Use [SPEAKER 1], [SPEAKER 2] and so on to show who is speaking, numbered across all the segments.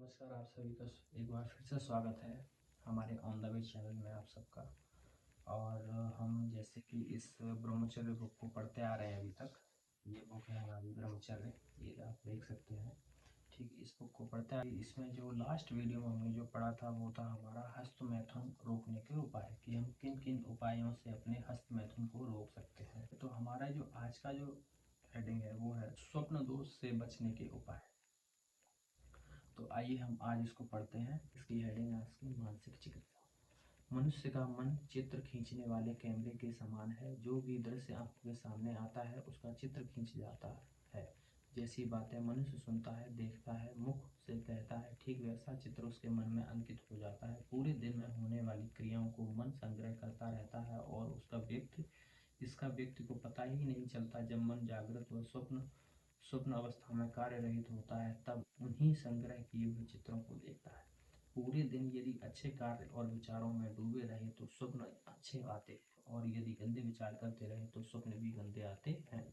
[SPEAKER 1] नमस्कार, आप सभी का एक बार फिर से स्वागत है हमारे ऑन द वे चैनल में आप सबका। और हम जैसे कि इस ब्रह्मचर्य बुक को पढ़ते आ रहे हैं अभी तक। ये बुक है हमारी ब्रह्मचर्य, ये आप देख सकते हैं। ठीक, इस बुक को पढ़ते आ इसमें जो लास्ट वीडियो में हमने जो पढ़ा था वो था हमारा हस्त मैथुन रोकने के उपाय, कि हम किन किन उपायों से अपने हस्त मैथुन को रोक सकते हैं। तो हमारा जो आज का जो हेडिंग है वो है स्वप्न दोष से बचने के उपाय। तो आइए हम आज इसको पढ़ते हैं। इसकी हेडिंग है इसकी मानसिक चिकित्सा। मनुष्य का मन चित्र खींचने वाले कैमरे के समान है। जो भी दृश्य आंखों के सामने आता है उसका चित्र खींच जाता है। जैसी बातें मनुष्य सुनता है, देखता है, मुख से कहता है, ठीक वैसा चित्र उसके मन में अंकित हो जाता है। पूरे दिन में होने वाली क्रियाओं को मन संग्रह करता रहता है और इसका व्यक्ति को पता ही नहीं चलता। जब मन जागृत व स्वप्न अवस्था में कार्य रहित होता है तब उन्हीं संग्रह किए हुए चित्रों को देखता है। पूरे दिन यदि अच्छे कार्य और विचारों में डूबे रहे तो स्वप्न अच्छे आते हैं, और यदि गंदे विचार करते रहे तो स्वप्न भी गंदे आते हैं।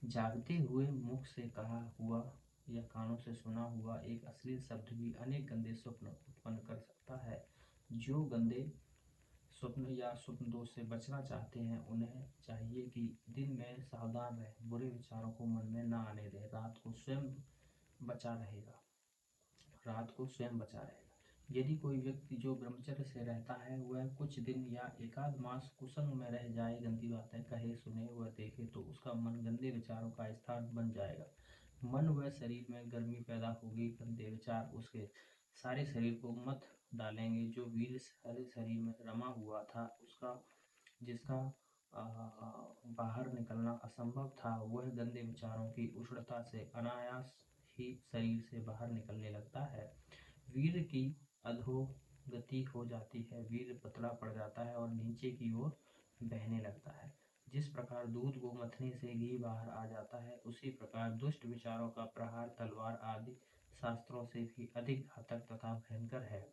[SPEAKER 1] जागते हुए मुख से कहा हुआ या कानों से सुना हुआ एक अश्लील शब्द भी अनेक गंदे स्वप्न उत्पन्न कर सकता है। जो गंदे स्वप्न या स्वप्न दोष से बचना चाहते हैं उन्हें चाहिए कि दिन में सावधान रहें, बुरे विचारों को मन में न आने दें। रात को स्वयं बचा रहेगा। यदि कोई व्यक्ति जो ब्रह्मचर्य से रहता है वह कुछ दिन या एकाध मास कुसंग में रह जाए, गंदी बातें कहे, सुने व देखे, तो उसका मन गंदे विचारों का स्थान बन जाएगा। मन व शरीर में गर्मी पैदा होगी। गंदे विचार उसके सारे शरीर को मत डालेंगे। जो वीर सारे शरीर में रमा हुआ था जिसका बाहर निकलना असंभव था, वह गंदे विचारों की उष्णता से अनायास ही शरीर से बाहर निकलने लगता है। वीर की अधोगति हो जाती है। वीर पतला पड़ जाता है और नीचे की ओर बहने लगता है। जिस प्रकार दूध को मथने से घी बाहर आ जाता है, उसी प्रकार दुष्ट विचारों का प्रहार तलवार आदि शास्त्रों से भी अधिक घातक तथा भयंकर है।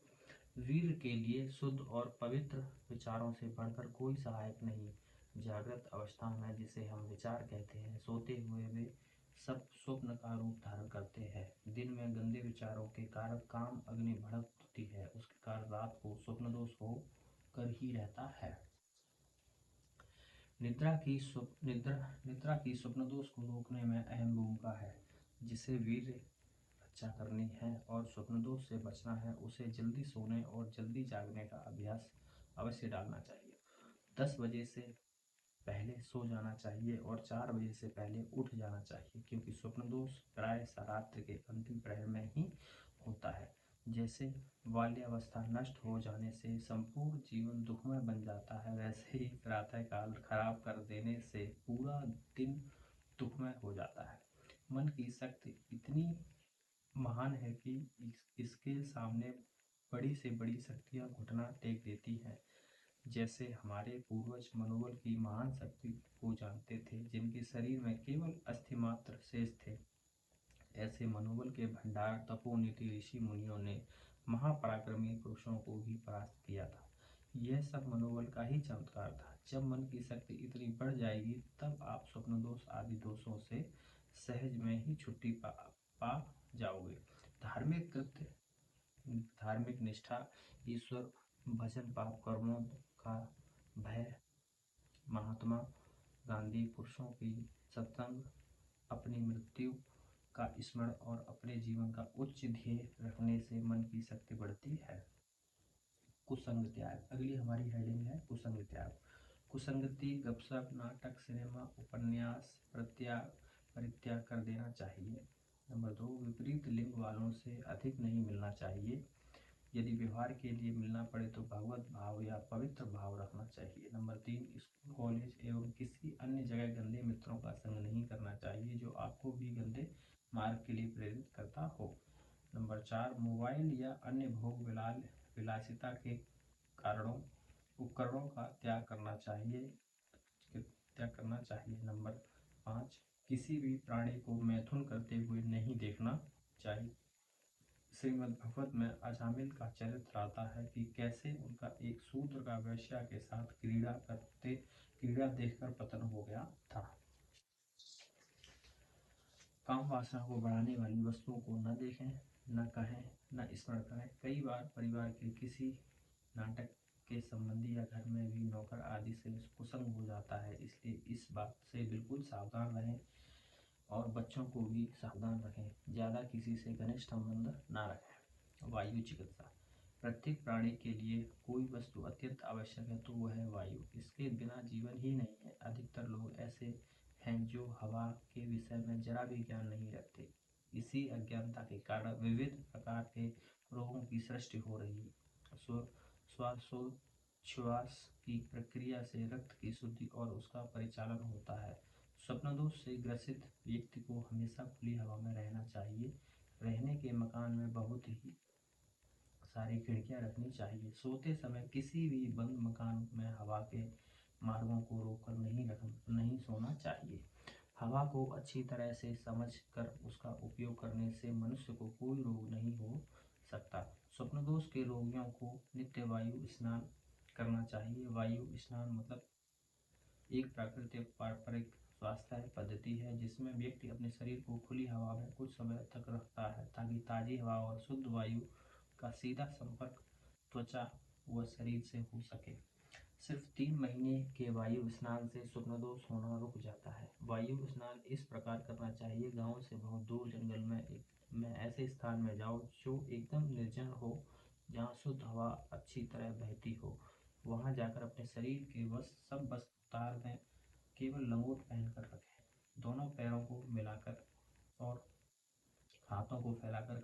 [SPEAKER 1] वीर के लिए शुद्ध और पवित्र विचारों से बढ़कर कोई सहायक नहीं। जागृत अवस्था में जिसे हम विचार कहते हैं, सोते हुए वे सब स्वप्न का रूप धारण करते हैं। दिन में गंदे विचारों के कारण काम अग्नि भड़कती है, उसके कारण रात को स्वप्न दोष हो कर ही रहता है। निद्रा की स्वप्न दोष को रोकने में अहम भूमिका है। जिसे वीर रक्षा करनी है और स्वप्न दोष से बचना है, उसे जल्दी सोने और जल्दी जागने का अभ्यास अवश्य डालना चाहिए। 10 बजे से पहले सो जाना चाहिए और 4 बजे से पहले उठ जाना चाहिए, क्योंकि स्वप्न दोष प्राय रात्रि के अंतिम प्रहर में ही होता है। जैसे बाल्यावस्था नष्ट हो जाने से संपूर्ण जीवन दुखमय बन जाता है, वैसे ही प्रातः काल खराब कर देने से पूरा दिन दुखमय हो जाता है। मन की शक्ति इतनी महान है कि इसके सामने बड़ी से बड़ी शक्तियां घुटना टेक देती हैं। जैसे हमारे पूर्वज मनोबल की महान शक्ति को जानते थे, जिनके शरीर में केवल अस्थि मात्र शेष थे। ऐसे मनोबल के भंडार तपोनिधि ऋषि मुनियों ने महापराक्रमी पुरुषों को भी परास्त किया था। यह सब मनोबल का ही चमत्कार था। जब मन की शक्ति इतनी बढ़ जाएगी तब आप स्वप्न दोष आदि दोषों से सहज में ही छुट्टी पा जाओगे। धार्मिक कृत्य, धार्मिक निष्ठा, ईश्वर भजन, पाप कर्मों का भय, महात्मा गांधी पुरुषों की सत्संग, अपनी मृत्यु का स्मरण और अपने जीवन का उच्च ध्येय रखने से मन की शक्ति बढ़ती है। कुसंग त्याग। अगली हमारी हेडिंग है कुसंग त्याग। कुसंगति, गपशप, नाटक, सिनेमा, उपन्यास परित्याग कर देना चाहिए। नंबर 2, विपरीत लिंग वालों से अधिक नहीं मिलना चाहिए। यदि व्यवहार के लिए मिलना पड़े तो भगवत भाव या पवित्र भाव रखना चाहिए। नंबर 3, स्कूल, कॉलेज एवं किसी अन्य जगह गंदे मित्रों का संग नहीं करना चाहिए जो आपको भी गंदे मार्ग के लिए प्रेरित करता हो। नंबर 4, मोबाइल या अन्य भोग विलासिता के उपकरणों का त्याग करना चाहिए। नंबर 5, किसी भी प्राणी को मैथुन करते हुए नहीं देखना चाहिए। श्रीमद् भगवत में अजामिल का चरित्र आता है कि कैसे उनका एक शूद्र का वेश्या के साथ क्रीड़ा देखकर पतन हो गया था। काम वासना को बढ़ाने वाली वस्तुओं को न देखें, न कहें, न स्मरण करें। कई बार परिवार के किसी नाटक के संबंधी या घर में भी नौकर आदि से कुसंग हो जाता है, इसलिए इस बात से बिल्कुल सावधान रहें और बच्चों को भी सावधान रखें। ज़्यादा किसी से घनिष्ठ संबंध ना रखें। वायु चिकित्सा। प्रत्येक प्राणी के लिए कोई वस्तु अत्यंत आवश्यक है तो वह है वायु। इसके बिना जीवन ही नहीं है। अधिकतर लोग ऐसे हैं जो हवा के विषय में जरा भी ज्ञान नहीं रखते। इसी अज्ञानता के कारण विविध प्रकार के रोगों की सृष्टि हो रही है। श्वासोच्छ्वास की प्रक्रिया से रक्त की शुद्धि और उसका परिचालन होता है। स्वप्नदोष से ग्रसित व्यक्ति को हमेशा खुली हवा में रहना चाहिए। रहने के मकान में बहुत ही सारी खिड़कियां रखनी चाहिए। सोते समय किसी भी बंद मकान में हवा के मार्गों को रोककर नहीं सोना चाहिए। हवा को अच्छी तरह से समझ कर उसका उपयोग करने से मनुष्य को कोई रोग नहीं हो सकता। स्वप्नदोष के रोगियों को नित्य वायु स्नान करना चाहिए। वायु स्नान मतलब एक प्राकृतिक पारंपरिक स्वास्थ्य पद्धति है जिसमें व्यक्ति अपने शरीर को खुली हवा में कुछ समय तक रखता है ताकि ताज़ी हवा और शुद्ध वायु का सीधा संपर्क त्वचा व शरीर से हो सके। सिर्फ 3 महीने के वायु स्नान से स्वप्नदोष होना रुक जाता है। वायु स्नान इस प्रकार करना चाहिए। गांव से बहुत दूर जंगल में ऐसे स्थान में जाओ जो एकदम निर्जन हो, जहाँ शुद्ध हवा अच्छी तरह बहती हो। वहां जाकर अपने शरीर के सब वस्त्र उतार दें, केवल लंगोट पहनकर रखें। दोनों पैरों को मिलाकर और हाथों को फैलाकर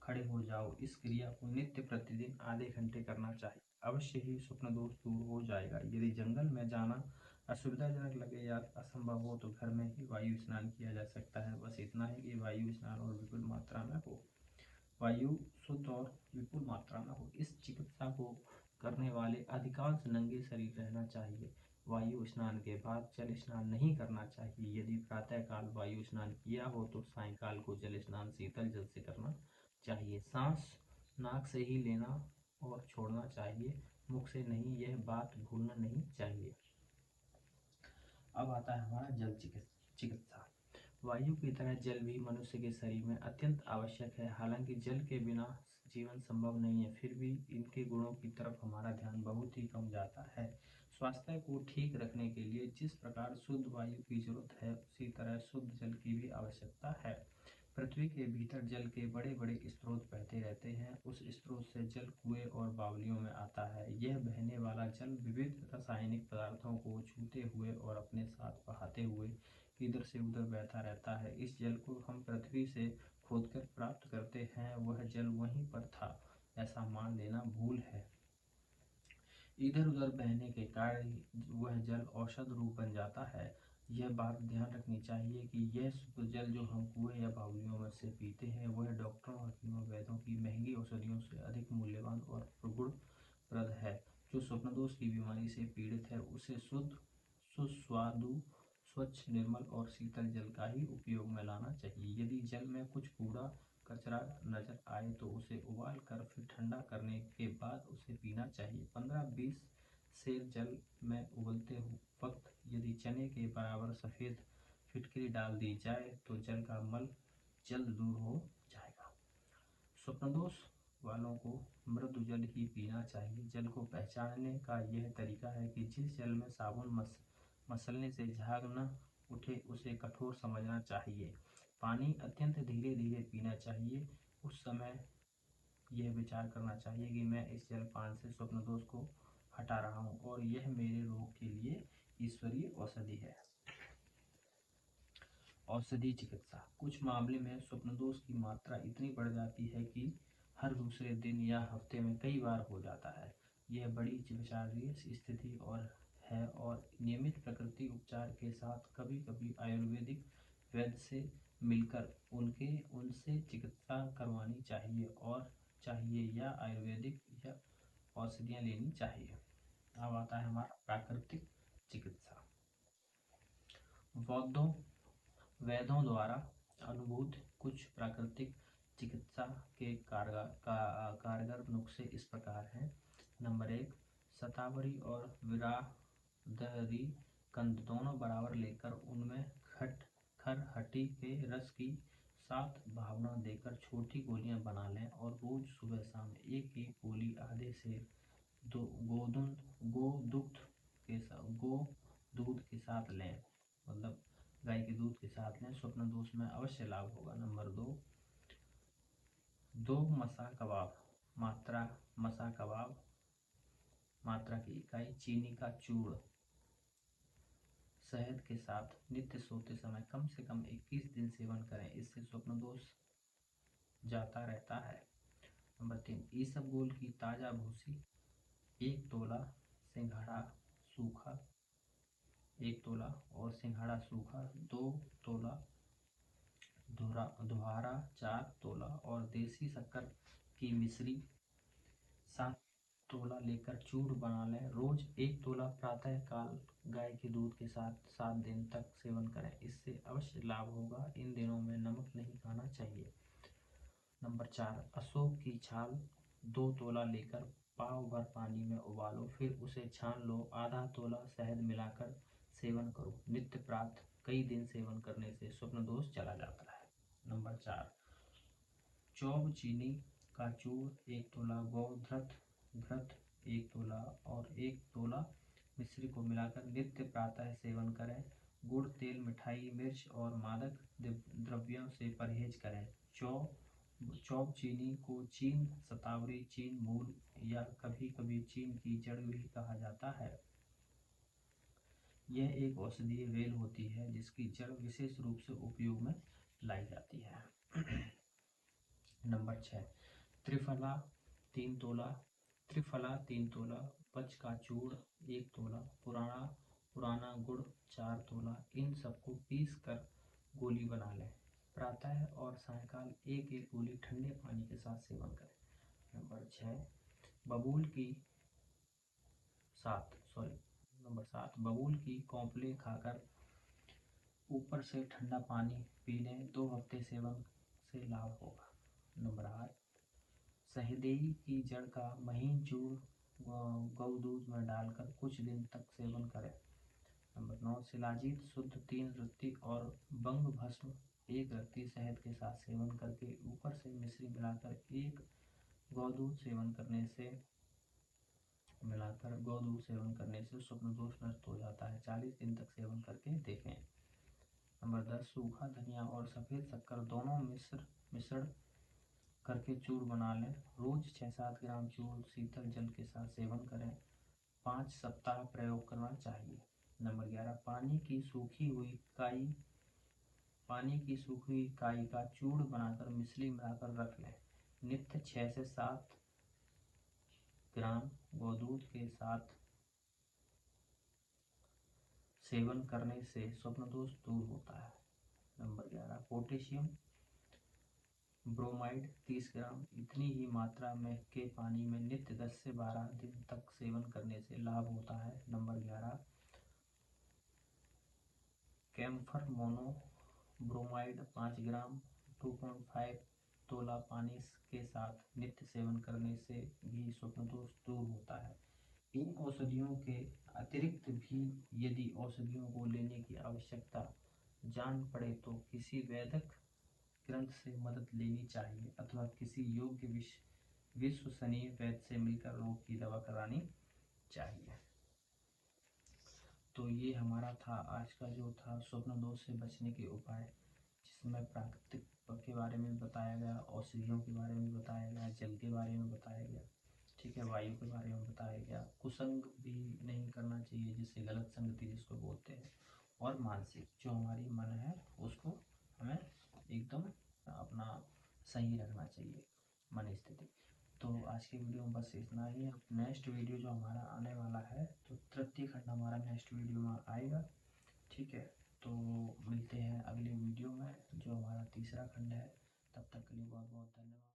[SPEAKER 1] खड़े हो जाओ। इस क्रिया को नित्य प्रतिदिन आधे घंटे करना चाहिए। अवश्य ही स्वप्न दोष दूर हो जाएगा। यदि जंगल में जाना असुविधाजनक लगे या असंभव हो तो घर में ही वायु स्नान किया जा सकता है। बस इतना ही कि वायु स्नान और विपुल मात्रा में हो। वायु शुद्ध और विपुल मात्रा में हो। इस चिकित्सा को करने वाले अधिकांश नंगे शरीर रहना चाहिए। वायु स्नान के बाद जल स्नान नहीं करना चाहिए। यदि प्रातःकाल वायु स्नान किया हो तो सायंकाल को जल स्नान शीतल जल से करना चाहिए। सांस नाक से ही लेना और छोड़ना चाहिए, मुख से नहीं। यह बात भूलना नहीं चाहिए। अब आता है हमारा जल चिकित्सा। वायु की तरह जल भी मनुष्य के शरीर में अत्यंत आवश्यक है। हालांकि जल के बिना जीवन संभव नहीं है, फिर भी इनके गुणों की तरफ हमारा ध्यान बहुत ही कम जाता है। स्वास्थ्य को ठीक रखने के लिए जिस प्रकार शुद्ध वायु की जरूरत है, उसी तरह शुद्ध जल की भी आवश्यकता है। पृथ्वी के भीतर जल के बड़े बड़े स्रोत बहते रहते हैं। उस स्रोत से जल कुएं और बावलियों में आता है। यह बहने वाला जल विविध रासायनिक पदार्थों को छूते हुए और अपने साथ बहाते हुए इधर से उधर बहता रहता है। इस जल को हम पृथ्वी से खोदकर प्राप्त करते हैं। वह जल वहीं पर था, ऐसा मान लेना भूल है। इधर उधर बहने के कारण वह जल औषध रूप बन जाता है। यह बात ध्यान रखनी चाहिए कि यह शुद्ध जल जो हम कुएं या बावलियों में से पीते हैं, वह डॉक्टरों, हकीमों, वैद्यों की महंगी औषधियों से अधिक मूल्यवान और गुणप्रद है। जो स्वप्नदोष की बीमारी से पीड़ित है उसे शुद्ध, सुस्वादु, स्वच्छ, निर्मल और शीतल जल का ही उपयोग में लाना चाहिए। यदि जल में कुछ कूड़ा कचरा नजर आए तो उसे उबाल कर फिर ठंडा करने के बाद उसे पीना चाहिए। 15-20 सेर जल में उबलते वक्त यदि चने के बराबर सफ़ेद फिटकरी डाल दी जाए तो जल का मल जल्द दूर हो जाएगा। स्वप्नदोष वालों को मृदु जल ही पीना चाहिए। जल को पहचानने का यह तरीका है कि जिस जल में साबुन मसलने से झाग न उठे उसे कठोर समझना चाहिए। पानी अत्यंत धीरे धीरे पीना चाहिए। उस समय यह विचार करना चाहिए कि मैं इस जलपान से स्वप्नदोष को हटा रहा हूँ और यह मेरे रोग के लिए ईश्वरीय औषधि है। औषधि चिकित्सा। कुछ मामले में स्वप्नदोष की मात्रा इतनी बढ़ जाती है कि हर दूसरे दिन या हफ्ते में कई बार हो जाता है। यह बड़ी विचारणीय स्थिति और नियमित प्रकृति उपचार के साथ कभी कभी आयुर्वेदिक वैद्य से मिलकर उनसे चिकित्सा करवानी चाहिए या आयुर्वेदिक या औषधियाँ लेनी चाहिए। अब आता है हमारा प्राकृतिक चिकित्सा। वैद्यों द्वारा अनुभूत कुछ प्राकृतिक चिकित्सा के कारगर नुस्खे इस प्रकार हैं। नंबर 1, शतावरी और विरादरी कंद दोनों बराबर लेकर उनमें खरहट्टी के रस की साथ भावना देकर छोटी गोलियां बना लें और रोज सुबह शाम एक एक गोली आधे से दो गो दूध के साथ लें, मतलब गाय के दूध के साथ लें। स्वप्न दोष में अवश्य लाभ होगा। नंबर 2 मसा कबाब। मसा कबाब, मात्रा की इकाई चीनी का चूर्ण शहद के साथ नित्य सोते समय कम से कम 21 दिन सेवन करें, इससे स्वप्न दोष जाता रहता है। नंबर 3 इसबगोल की ताज़ा भूसी 1 तोला, सिंघाड़ा सूखा 1 तोला और सिंघाड़ा सूखा 2 तोला, दोहारा 4 तोला और देसी शक्कर की मिश्री 7 तोला लेकर चूर्ण बना लें। रोज 1 तोला प्रातः काल गाय के दूध के साथ 7 दिन तक सेवन करें, इससे अवश्य लाभ होगा। इन दिनों में नमक नहीं खाना चाहिए। नंबर 4 अशोक की छाल 2 तोला लेकर पाव भर पानी में उबालो, फिर उसे छान लो। आधा तोला शहद मिलाकर सेवन करो। नित्य प्रातः कई दिन सेवन करने से स्वप्न दोष चला जाता है। नंबर 4 चौब चीनी का चूर्ण 1 तोला, घृत 1 तोला और 1 तोला मिश्री को मिलाकर नित्य प्रातः सेवन करें। गुड़, तेल, मिठाई, मिर्च और मादक द्रव्यों से परहेज करें। चौब चीनी को चीन शतावरी, चीन मूल या कभी कभी चीन की जड़ भी कहा जाता है। यह एक औषधीय बेल होती है जिसकी जड़ विशेष रूप से उपयोग में लाई जाती है। नंबर 6 त्रिफला 3 तोला, पच का चूर्ण 1 तोला, पुराना गुड़ 4 तोला। इन सबको पीस कर गोली बना लें। प्रातः और सायंकाल एक एक गोली ठंडे पानी के साथ सेवन करें। नंबर 7 बबूल की कौंपले खाकर ऊपर से ठंडा पानी पी लें। 2 हफ्ते सेवन से लाभ होगा। नंबर 8 सहदेई की जड़ का महीन चूर्ण गौ दूध में डालकर कुछ दिन तक सेवन करें। नंबर 9 शिलाजीत शुद्ध 3 रत्ती और बंग भस्म 1 रत्ती शहद के साथ सेवन करके ऊपर से मिश्री मिलाकर गौ दूध सेवन करने से स्वप्न दोष नष्ट हो जाता है। 40 दिन तक सेवन करके देखें। नंबर 10 सूखा धनिया और सफ़ेद शक्कर दोनों मिश्रण करके चूर्ण बना लें। रोज 6-7 ग्राम चूर्ण शीतल जल के साथ सेवन करें। 5 सप्ताह प्रयोग करना चाहिए। नंबर 11 पानी की सूखी हुई काई का चूर्ण बनाकर मिश्री मिलाकर रख लें। नित्य 6 से 7 ग्राम गोदूध के साथ सेवन करने से स्वप्न दोष दूर होता है। नंबर 11 पोटेशियम ब्रोमाइड 30 ग्राम इतनी ही मात्रा में के पानी में नित्य 10 से 12 दिन तक सेवन करने से लाभ होता है। नंबर 11 कैम्फर मोनो ब्रोमाइड 5 ग्राम 2.5 तोला पानी के साथ नित्य सेवन करने से भी स्वप्न दोष दूर होता है। इन औषधियों के अतिरिक्त भी यदि औषधियों को लेने की आवश्यकता जान पड़े तो किसी वैद्यक ग्रंथ से मदद लेनी चाहिए अथवा किसी योग्य विश्वसनीय वैद्य से मिलकर रोग की दवा करानी चाहिए। तो ये हमारा था आज का जो था स्वप्न दोष से बचने के उपाय, जिसमें प्राकृतिक के बारे में बताया गया, औषधियों के बारे में बताया गया, जल के बारे में बताया गया, ठीक है, वायु के बारे में बताया गया। कुसंग भी नहीं करना चाहिए जिससे गलत संगति जिसको बोलते हैं, और मानसिक जो हमारी मन है उसको हमें एकदम अपना सही रखना चाहिए मन स्थिति। तो आज के वीडियो में बस इतना ही। अब नेक्स्ट वीडियो जो हमारा आने वाला है तो तृतीय खंड हमारा नेक्स्ट वीडियो में आएगा, ठीक है। तो मिलते हैं अगले वीडियो में जो हमारा तीसरा खंड है। तब तक के लिए बहुत बहुत धन्यवाद।